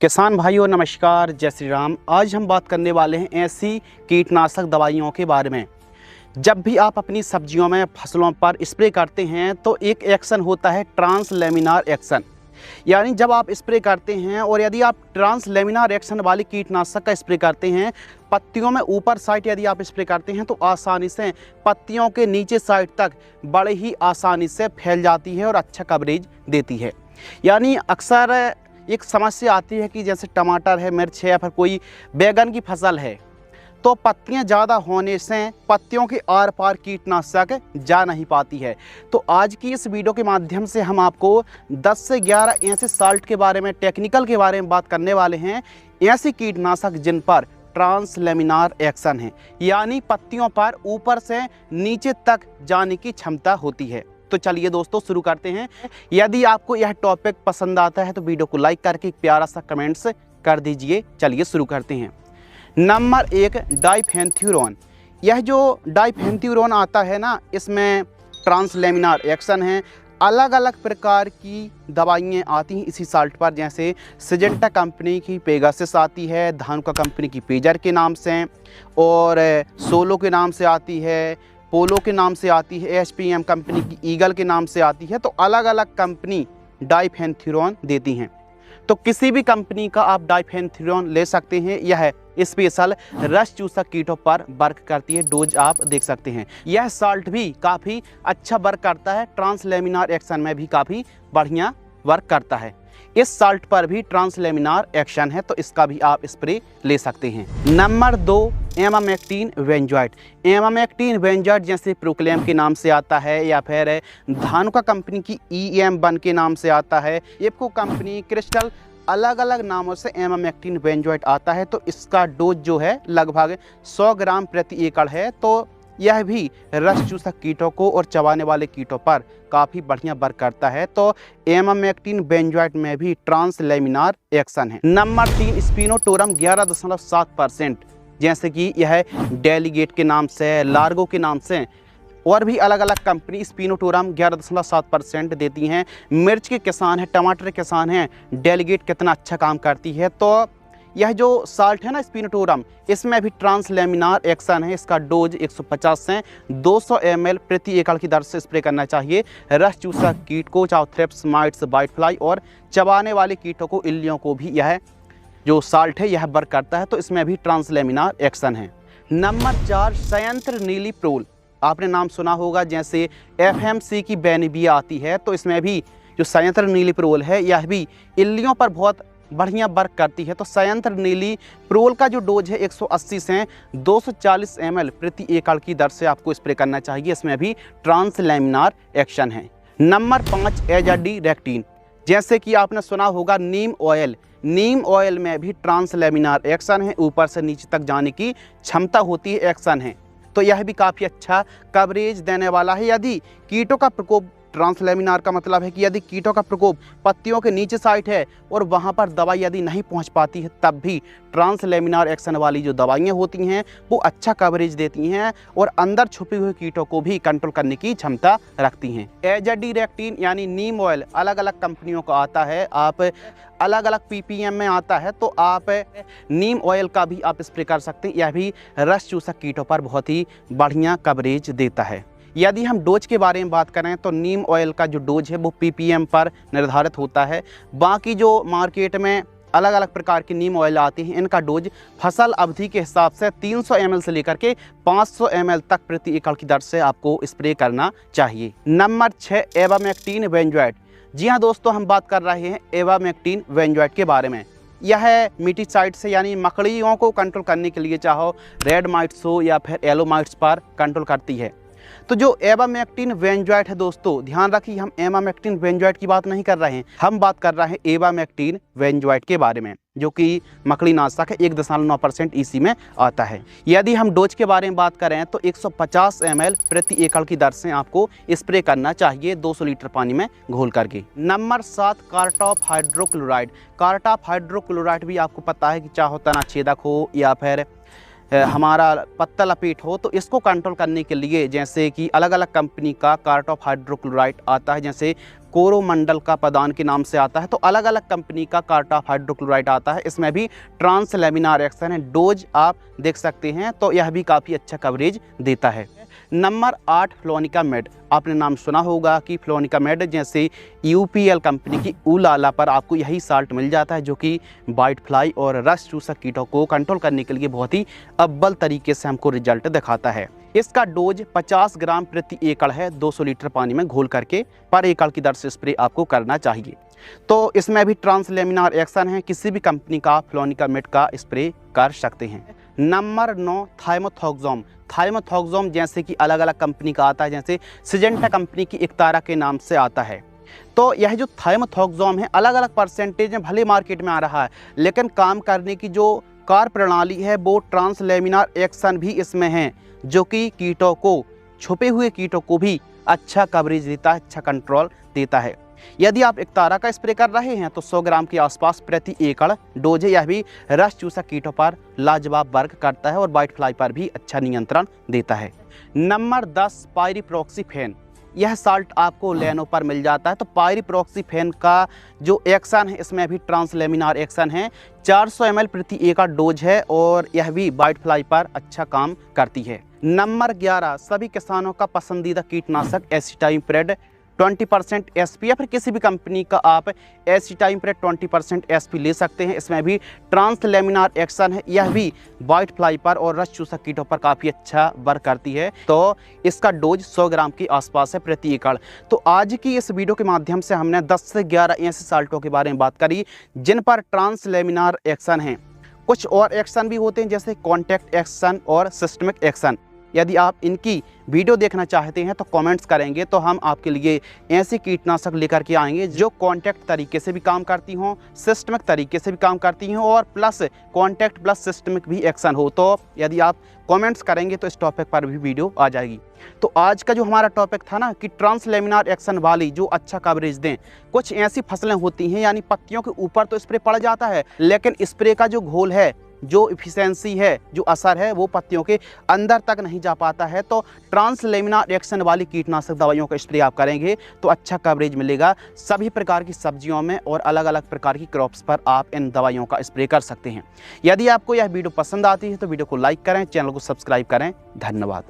किसान भाइयों नमस्कार, जय श्री राम। आज हम बात करने वाले हैं ऐसी कीटनाशक दवाइयों के बारे में। जब भी आप अपनी सब्जियों में फसलों पर स्प्रे करते हैं तो एक एक्शन होता है ट्रांसलेमिनार एक्शन। यानी जब आप स्प्रे करते हैं और यदि आप ट्रांसलेमिनार एक्शन वाली कीटनाशक का स्प्रे करते हैं, पत्तियों में ऊपर साइड यदि आप स्प्रे करते हैं तो आसानी से पत्तियों के नीचे साइड तक बड़े ही आसानी से फैल जाती है और अच्छा कवरेज देती है। यानी अक्सर एक समस्या आती है कि जैसे टमाटर है, मिर्च है या फिर कोई बैगन की फसल है तो पत्तियां ज़्यादा होने से पत्तियों के आर पार कीटनाशक जा नहीं पाती है। तो आज की इस वीडियो के माध्यम से हम आपको 10 से 11 ऐसे साल्ट के बारे में, टेक्निकल के बारे में बात करने वाले हैं। ऐसी कीटनाशक जिन पर ट्रांसलेमिनार एक्शन है, यानी पत्तियों पर ऊपर से नीचे तक जाने की क्षमता होती है। तो चलिए दोस्तों शुरू करते हैं। यदि आपको यह टॉपिक पसंद आता है तो वीडियो को लाइक करके एक प्यारा सा कमेंट्स कर दीजिए। चलिए शुरू करते हैं। नंबर 1, डाइफेंथ्यूरॉन। यह जो डाइफेंथ्यूरॉन आता है ना, इसमें ट्रांसलेमिनार एक्शन है। अलग अलग प्रकार की दवाइयाँ आती हैं इसी साल्ट पर, जैसे सिजेंटा कंपनी की पेगासस आती है, धानुका कंपनी की पेजर के नाम से, और सोलो के नाम से आती है, पोलो के नाम से आती है, एचपीएम कंपनी की ईगल के नाम से आती है। तो अलग अलग कंपनी डाइफेंथ्यूरॉन देती हैं। तो किसी भी कंपनी का आप डाइफेंथ्यूरॉन ले सकते हैं। यह स्पेशल रस चूसक कीटों पर वर्क करती है। डोज आप देख सकते हैं। यह साल्ट भी काफ़ी अच्छा वर्क करता है, ट्रांसलेमिनार एक्शन में भी काफ़ी बढ़िया वर्क करता है। इस साल्ट पर भी ट्रांसलेमिनार एक्शन है तो इसका भी आप स्प्रे ले सकते हैं। Number 2, emamectin benzoate. Emamectin benzoate जैसे प्रोक्लेम के नाम से आता है या फिर धानुका कंपनी की EM1 के नाम से आता है, एप्को कंपनी, क्रिस्टल, अलग अलग नामों से एमामेक्टिन बेंजोएट आता है। तो इसका डोज जो है लगभग 100 ग्राम प्रति एकड़ है। तो यह भी रस चूसक कीटों को और चबाने वाले कीटों पर काफ़ी बढ़िया वर्क करता है। तो एमामेक्टिन बेंजोएट में भी ट्रांसलेमिनार एक्शन है। नंबर 3, स्पिनोटोरम 11.7%। जैसे कि यह डेलीगेट के नाम से, लार्गो के नाम से और भी अलग अलग कंपनी स्पिनोटोरम 11.7% देती हैं। मिर्च के किसान हैं, टमाटर के किसान हैं, डेलीगेट कितना अच्छा काम करती है। तो यह जो साल्ट है ना स्पिनोटोरम, इसमें भी ट्रांसलेमिनार एक्शन है। इसका डोज 150 से 200 ml प्रति एकड़ की दर से स्प्रे करना चाहिए। रस चूसक कीट को, चाहे थ्रिप्स, माइट्स, वाइट फ्लाई और चबाने वाले कीटों को, इल्लियों को भी यह जो साल्ट है यह वर्क करता है। तो इसमें भी ट्रांसलेमिनार एक्शन है। नंबर 4, संयंत्र नीलीप्रोल। आपने नाम सुना होगा, जैसे FMC की बेनिबिया आती है तो इसमें भी जो संयंत्र नीलीप्रोल है यह भी इल्लियों पर बहुत बढ़िया वर्क करती है। तो संयंत्र नीलीप्रोल का जो डोज है 180 से 240 ml प्रति एकड़ की दर से आपको स्प्रे करना चाहिए। इसमें भी ट्रांसलेमिनार एक्शन है। नंबर 5, एजाडिरेक्टिन। जैसे कि आपने सुना होगा नीम ऑयल, नीम ऑयल में भी ट्रांसलेमिनार एक्शन है। ऊपर से नीचे तक जाने की क्षमता होती है, एक्शन है। तो यह भी काफ़ी अच्छा कवरेज देने वाला है। यदि कीटों का प्रकोप, ट्रांसलेमिनार का मतलब है कि यदि कीटों का प्रकोप पत्तियों के नीचे साइड है और वहां पर दवाई यदि नहीं पहुंच पाती है, तब भी ट्रांसलेमिनार एक्शन वाली जो दवाइयां होती हैं वो अच्छा कवरेज देती हैं और अंदर छुपे हुए कीटों को भी कंट्रोल करने की क्षमता रखती हैं। एजाडिरेक्टिन यानी नीम ऑयल अलग अलग कंपनियों का आता है, आप अलग अलग PPM में आता है। तो आप नीम ऑयल का भी आप स्प्रे कर सकते हैं। यह भी रस चूसक कीटों पर बहुत ही बढ़िया कवरेज देता है। यदि हम डोज के बारे में बात करें तो नीम ऑयल का जो डोज है वो PPM पर निर्धारित होता है। बाकी जो मार्केट में अलग अलग प्रकार की नीम ऑयल आती हैं, इनका डोज फसल अवधि के हिसाब से 300 ml से लेकर के 500 ml तक प्रति एकड़ की दर से आपको स्प्रे करना चाहिए। Number 6, एवामेक्टिन benzoate. जी हाँ दोस्तों, हम बात कर रहे हैं एवामेक्टिन बेंजोएट के बारे में। यह मीटिसाइड से यानी मकड़ियों को कंट्रोल करने के लिए, चाहे रेड माइट्स हो या फिर येलो माइट्स पर कंट्रोल करती है। तो जो एवामेक्टिन बेंजोएट है दोस्तों, ध्यान रखिए, हम एमामेक्टिन बेंजोएट की बात नहीं कर रहे हैं, हम बात कर रहे हैं एवामेक्टिन बेंजोएट के बारे में, जो कि मकड़ी नाशक है। 1.9% EC में आता है। यदि हम डोज के बारे में बात करें तो 150 ml प्रति एकड़ की दर से आपको स्प्रे करना चाहिए 200 लीटर पानी में घोल करके। Number 7, cartap hydrochloride. Cartap hydrochloride भी आपको पता है कि चाहे तना छेदक हो या फिर हमारा पत्ता लपेट हो, तो इसको कंट्रोल करने के लिए जैसे कि अलग अलग कंपनी का कार्ट ऑफ हाइड्रोक्लोराइड आता है, जैसे कोरोमंडल का प्रदान के नाम से आता है, तो अलग अलग कंपनी का कार्ट ऑफ हाइड्रोक्लोराइड आता है। इसमें भी ट्रांस लेमिनार एक्शन है, डोज आप देख सकते हैं, तो यह भी काफ़ी अच्छा कवरेज देता है। नंबर 8 फ्लोनिकामेड। आपने नाम सुना होगा कि फ्लोनिकामेड जैसे यूपीएल कंपनी की उलाला पर आपको यही साल्ट मिल जाता है, जो कि वाइट फ्लाई और रस चूसक कीटों को कंट्रोल करने के लिए बहुत ही अव्वल तरीके से हमको रिजल्ट दिखाता है। इसका डोज 50 ग्राम प्रति एकड़ है, 200 लीटर पानी में घोल करके पर एकड़ की दर से स्प्रे आपको करना चाहिए। तो इसमें भी ट्रांस लेमिनार एक्शन है, किसी भी कंपनी का फ्लोनिकामेड का स्प्रे कर सकते हैं। नंबर 9 थाइमोथोक्सोम। थाइमोथोक्सोम जैसे कि अलग अलग कंपनी का आता है, जैसे सिजेंटा कंपनी की इक्तारा के नाम से आता है। तो यह जो थाइमोथोक्सोम है अलग अलग परसेंटेज में भले मार्केट में आ रहा है, लेकिन काम करने की जो कार्य प्रणाली है वो ट्रांस लेमिनार एक्शन भी इसमें है, जो कि कीटों को, छुपे हुए कीटों को भी अच्छा कवरेज देता है, अच्छा कंट्रोल देता है। यदि आप इक्तारा का स्प्रे कर रहे हैं तो 100 ग्राम के आसपास प्रति एकड़ डोज है। यह भी रस चूसक कीटों पर लाजवाब वर्क करता है और वाइट फ्लाई पर भी अच्छा नियंत्रण देता है। नंबर 10 पायरिप्रॉक्सीफेन। यह साल्ट आपको लेनो पर मिल जाता है। तो पायरिप्रॉक्सीफेन का जो एक्शन है इसमें भी ट्रांस लेमिनार एक्शन है, 400 ml प्रति एकड़ डोज है और यह भी वाइट फ्लाई पर अच्छा काम करती है। नंबर 11 सभी किसानों का पसंदीदा कीटनाशक एसिटाइमप्रेड 20% SP या फिर किसी भी कंपनी का आप एसिटाइमप्रेड 20% SP ले सकते हैं। इसमें भी ट्रांस लेमिनार एक्शन है, यह भी वाइट फ्लाई पर और रस चूसक कीटों पर काफ़ी अच्छा वर्क करती है। तो इसका डोज 100 ग्राम के आसपास है प्रति एकड़। तो आज की इस वीडियो के माध्यम से हमने 10 से 11 ऐसे साल्टों के बारे में बात करी जिन पर ट्रांस लेमिनार एक्शन है। कुछ और एक्शन भी होते हैं जैसे कॉन्टैक्ट एक्शन और सिस्टमिक एक्शन। यदि आप इनकी वीडियो देखना चाहते हैं तो कमेंट्स करेंगे, तो हम आपके लिए ऐसे कीटनाशक लेकर के आएंगे जो कॉन्टैक्ट तरीके से भी काम करती हों, सिस्टमिक तरीके से भी काम करती हों और प्लस कॉन्टैक्ट प्लस सिस्टमिक भी एक्शन हो। तो यदि आप कमेंट्स करेंगे तो इस टॉपिक पर भी वीडियो आ जाएगी। तो आज का जो हमारा टॉपिक था ना कि ट्रांस लेमिनार एक्शन वाली जो अच्छा कवरेज दें, कुछ ऐसी फसलें होती हैं यानी पत्तियों के ऊपर तो स्प्रे पड़ जाता है, लेकिन स्प्रे का जो घोल है, जो इफिशिएंसी है, जो असर है, वो पत्तियों के अंदर तक नहीं जा पाता है। तो ट्रांस लेमिनार एक्शन वाली कीटनाशक दवाइयों का स्प्रे आप करेंगे तो अच्छा कवरेज मिलेगा। सभी प्रकार की सब्जियों में और अलग अलग प्रकार की क्रॉप्स पर आप इन दवाइयों का स्प्रे कर सकते हैं। यदि आपको यह वीडियो पसंद आती है तो वीडियो को लाइक करें, चैनल को सब्सक्राइब करें। धन्यवाद।